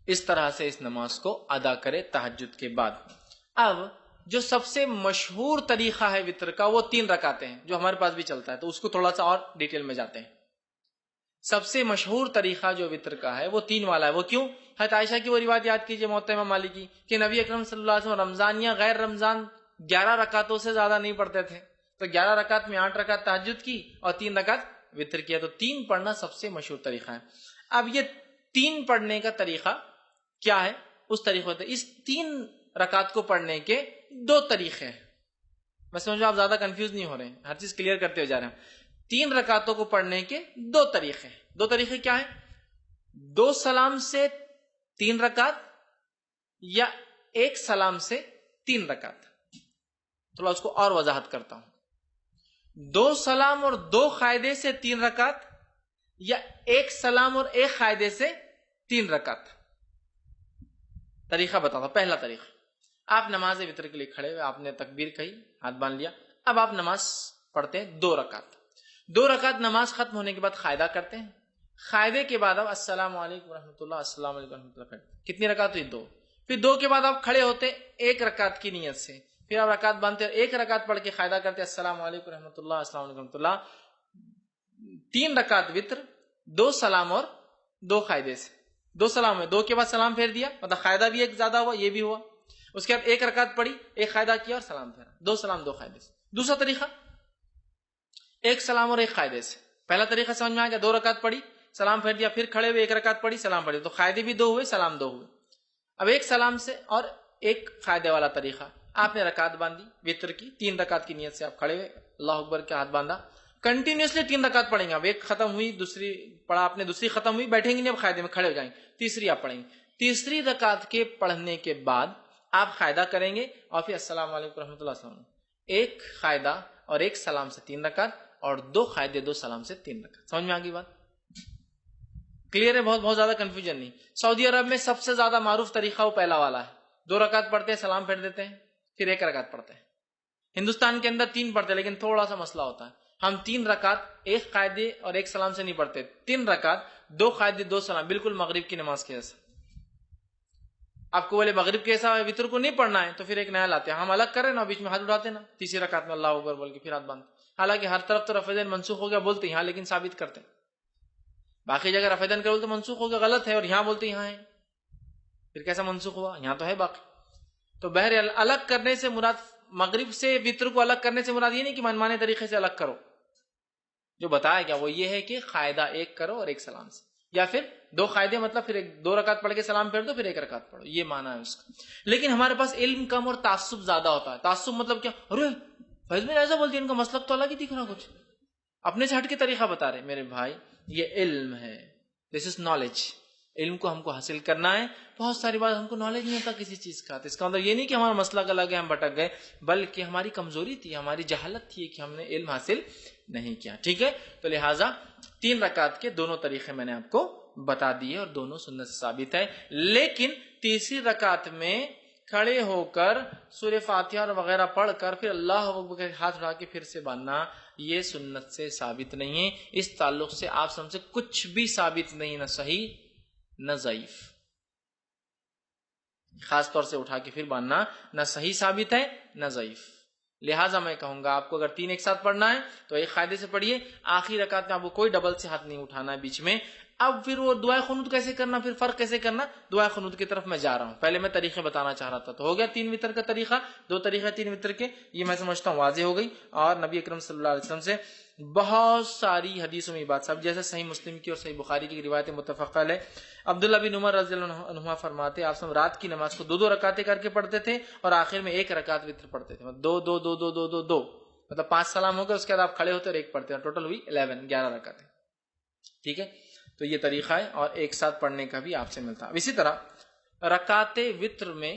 اس طرح سے اس نماز کو ادا کرے تہجد کے بعد۔ اب جو سب سے مشہور طریقہ ہے وطر کا وہ 3 رکعتیں ہیں، جو ہمارے پاس بھی چلتا ہے، تو اس کو تھوڑا سا اور ڈیٹیل میں جاتے ہیں۔ سب سے مشہور طریقہ جو وطر کا ہے وہ 3 والا ہے۔ وہ کیوں؟ حضرت عائشہ کی وہ روایت یاد کیجئے موطا امام مالک کی کہ نبی اکرم صلی اللہ علیہ وسلم رمضان یا غیر رمضان 11 رکعتوں سے زیادہ نہیں پڑھتے تھے، تو 11 رکعت میں 8 رکعت تہجد کی اور 3 رکعت وطر کیا، تو 3 پڑھنا سب سے مشہور طریقہ ہے۔ اب یہ 3 پڑھنے کا طریقہ کیا ہے؟ اس طریقے ہوتا ہے، اس 3 رکعت کو پڑھنے کے 2 طریقے ہیں۔ میں سمجھو آپ زیادہ کنفیوز نہیں ہو رہے ہیں، ہر چیز کلیئر کرتے ہوئے جا رہے ہیں۔ 3 رکعتوں کو پڑھنے کے 2 طریقے ہیں۔ 2 طریقے کیا ہیں؟ 2 سلام سے 3 رکعت یا 1 سلام سے 3 رکعت۔ تھوڑا اس کو اور وضاحت کرتا ہوں۔ 2 سلام اور 2 قاعدے سے 3 رکعت یا 1 سلام اور 1 قاعدے سے 3 رکعت۔ طریقہ بتاتا ہوں۔ پہلا طریقہ، آپ نماز وطر کے لیے کھڑے ہوئے، آپ نے تکبیر کہی، ہاتھ باندھ لیا، اب آپ نماز پڑھتے ہیں 2 رکعت۔ 2 رکعت نماز ختم ہونے کے بعد قاعدہ کرتے ہیں، قاعدے کے بعد آپ السلام علیکم ورحمۃ اللہ، السلام علیکم ورحمۃ اللہ کرتے ہیں۔ کتنی رکعت ہوئی؟ 2۔ پھر 2 کے بعد آپ کھڑے ہوتے 1 رکعت کی نیت سے، پھر آپ رکعت باندھتے ہیں، 1 رکعت پڑھ کے قاعدہ کرتے ہیں السلام علیکم ورحمۃ اللہ، السلام علیکم ورحمۃ اللہ۔ 3 رکعت وطر، 2 سلام اور 2 قاعدے سے۔ 2 سلام ہے، 2 کے بعد سلام پھیر دیا، مطلب قاعدہ بھی ایک زیادہ ہوا، یہ بھی ہوا۔ اس کے بعد 1 رکعت پڑھی، 1 قاعدہ کیا اور سلام پھیرا، 2 سلام 2 قاعدے سے۔ دوسرا طریقہ 1 سلام اور 1 قاعدے سے۔ پہلا طریقہ سمجھ میں آ گیا، 2 رکعت پڑھی، سلام پھیر دیا، پھر کھڑے ہوئے 1 رکعت پڑھی، سلام پھیر دیا، تو قاعدے بھی 2 ہوئے، سلام 2 ہوئے۔ اب 1 سلام سے اور 1 قاعدے والا طریقہ، آپ نے رکعت باندھی وطر کی، 3 رکعت کی نیت سے آپ کھڑے ہوئے، اللہ اکبر کے ہاتھ باندھا، کنٹینیوسلی 3 رکعت پڑھیں گے۔ اب 1 ختم ہوئی، دوسری پڑھا آپ نے، دوسری ختم ہوئی، بیٹھیں گے نہیں، اب قاعدے میں کھڑے ہو جائیں گے، تیسری آپ پڑھیں گے۔ تیسری رکعت کے پڑھنے کے بعد آپ قاعدہ کریں گے اور پھر السلام علیکم رحمۃ اللہ وسلم، 1 قاعدہ اور 1 سلام سے 3 رکعت اور 2 قاعدے 2 سلام سے 3 رکعت۔ سمجھ میں آ گئی بات؟ کلیئر ہے؟ بہت زیادہ کنفیوژن نہیں۔ سعودی عرب میں سب سے زیادہ معروف طریقہ وہ پہلا والا ہے، 2 رکعت پڑھتے ہیں، سلام پھیر دیتے ہیں، پھر 1 رکعت پڑھتے ہیں۔ ہندوستان کے اندر 3 پڑھتے ہیں، لیکن تھوڑا سا مسئلہ ہوتا ہے، ہم 3 رکعت 1 قاعدے اور 1 سلام سے نہیں پڑھتے، 3 رکعت 2 قاعدے 2 سلام، بالکل مغرب کی نماز کے جیسا۔ آپ کو بولے مغرب کیسا ہے، وطر کو نہیں پڑھنا ہے، تو پھر ایک نیا لاتے ہیں، ہم الگ کر رہے ہیں نا، بیچ میں ہاتھ اٹھاتے نا، تیسری رکعت میں اللہ اکبر بول کے پھر ہاتھ باندھتے، حالانکہ ہر طرف تو رفع دین منسوخ ہو گیا بولتے یہاں، لیکن ثابت کرتے ہیں باقی جگہ رفع دین کرو تو منسوخ ہو گیا، غلط ہے، اور یہاں بولتے یہاں ہے، پھر کیسا منسوخ ہوا؟ یہاں تو ہے باقی۔ تو بہرحال الگ کرنے سے مراد، مغرب سے وطر کو الگ کرنے سے مراد یہ نہیں کہ منمانے طریقے سے الگ کرو، جو بتایا گیا وہ یہ ہے کہ قاعدہ 1 کرو اور 1 سلام سے، یا پھر 2 قاعدے مطلب پھر 2 رکعت پڑھ کے سلام پھیر دو، پھر 1 رکعت پڑھو، یہ معنی ہے اس کا۔ لیکن ہمارے پاس علم کم اور تعصب زیادہ ہوتا ہے۔ تعصب مطلب کیا؟ ارے فیض میں ایسا بولتی ہے، ان کا مسلک تو الگ ہی دکھ رہا، کچھ اپنے سے ہٹ کے طریقہ بتا رہے۔ میرے بھائی یہ علم ہے، دس از نالج، علم کو ہم کو حاصل کرنا ہے۔ بہت ساری بات ہم کو نالج نہیں ہوتا کسی چیز کا، تو اس کا مطلب یہ نہیں کہ ہمارا مسلک الگ ہے، ہم بھٹک گئے، بلکہ ہماری کمزوری تھی، ہماری جہالت تھی کہ ہم نے علم حاصل نہیں کیا، ٹھیک ہے؟ تو لہٰذا 3 رکعت کے دونوں طریقے میں نے آپ کو بتا دیے اور دونوں سنت سے ثابت ہے۔ لیکن تیسری رکعت میں کھڑے ہو کر سورہ فاتحہ اور وغیرہ پڑھ کر پھر اللہ اکبر کے ہاتھ اٹھا کے پھر سے باندھنا، یہ سنت سے ثابت نہیں ہے۔ اس تعلق سے آپ سب سے کچھ بھی ثابت نہیں، نہ صحیح نہ ضعیف۔ خاص طور سے اٹھا کے پھر باندھنا نہ صحیح ثابت ہے نہ ضعیف۔ لہٰذا میں کہوں گا آپ کو اگر 3 ایک ساتھ پڑھنا ہے تو ایک قاعدے سے پڑھیے، آخری رکعت میں آپ کو کوئی ڈبل سے ہاتھ نہیں اٹھانا ہے بیچ میں۔ اب پھر وہ دعائے قنوت کیسے کرنا، پھر فرق کیسے کرنا، دعائے قنوت کی طرف میں جا رہا ہوں۔ پہلے میں طریقے بتانا چاہ رہا تھا، تو ہو گیا 3 وتر کا طریقہ، 2 طریقے 3 وتر کے، یہ میں سمجھتا ہوں واضح ہو گئی۔ اور نبی اکرم صلی اللہ علیہ وسلم سے بہت ساری حدیثوں میں بات، سب جیسے صحیح مسلم کی اور صحیح بخاری کی روایت متفق علیہ۔ عبداللہ بن عمر رضی اللہ عنہما فرماتے آپ سب رات کی نماز کو 2 رکعتیں کر کے پڑھتے تھے اور آخر میں 1 رکعت وتر پڑھتے تھے، 2 2 2 2 2 2 2، مطلب 5 سلام ہو گئے، اس کے بعد آپ کھڑے ہوتے اور 1 پڑھتے ہیں، ٹوٹل ہوئی 11 رکعتیں، ٹھیک ہے؟ تو یہ طریقہ ہے، اور ایک ساتھ پڑھنے کا بھی آپ سے ملتا ہے۔ اسی طرح رکعت وتر میں